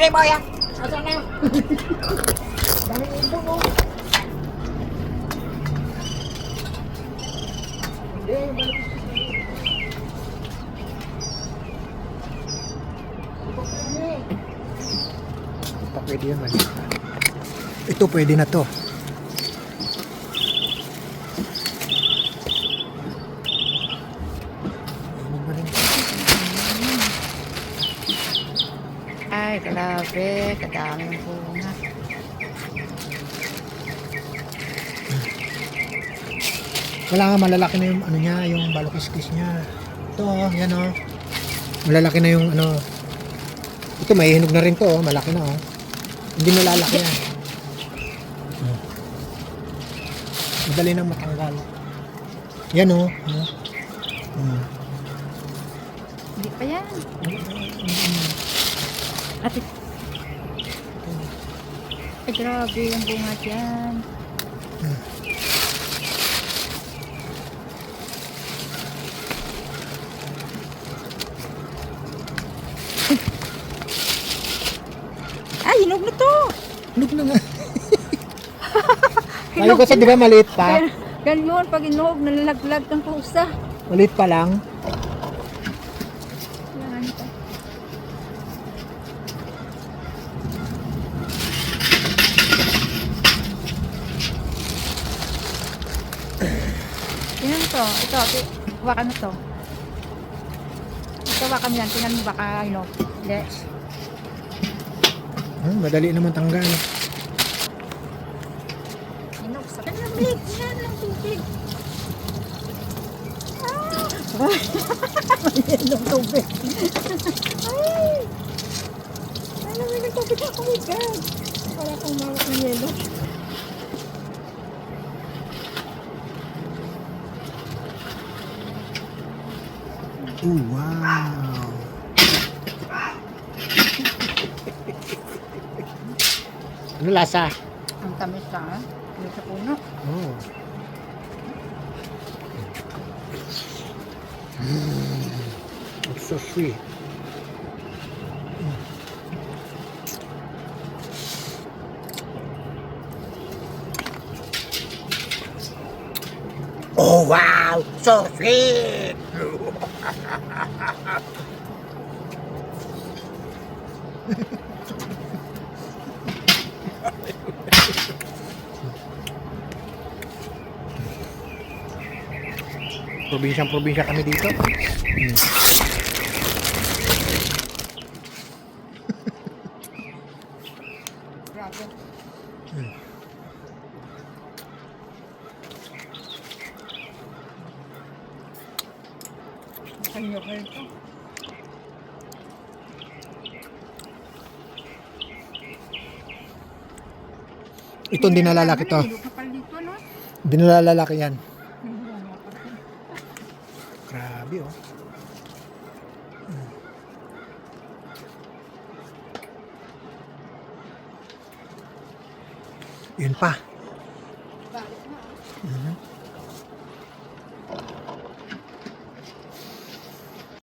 Jerry Boy ah. Asan na? Dami ito mo. Hindi, balik. Ito pwede yan, mali. Ito pwede na to. Ay, grabe. Kadami ng bunga. Wala nga, malalaki na yung ano niya, yung balokis-kis niya. Ito oh, yan oh. Malalaki na yung ano. Ito may hinog na rin to oh, malaki na oh. Hindi nalalaki yan. Madali nang matanggal. Yan oh. Hindi pa yan. Ate. Ay, grabe yung bunga dyan. Ay, hinog na to. Hinog na nga. Tayo kasi di ba maliit pa? Ganyan, pag inog, nalalaglag ng pusa. Maliit pa lang. Yan, ito. Yan to. Ito, hawakan mo to. Ito, hawakan yan. Tingnan mo baka hinog. Yes. Madali naman tanggal. Hinog. Sa kanya lang, yan lang tubig. Ayan ng tubig. Ay! Ano may nagtubig ako, my God. Para akong mawak ng yelo. Oh, wow. Ano lasa? Ang tamis ka, ha? Ano sa puno? Oh. It's so sweet. Oh wow, so sweet. Probinsya kami dito. Grabe. Kanyo ka ito. Ito hindi nalalaki to. Hinog na pala dito, no? Hindi nalalaki yan. Grabe oh. Yun pa.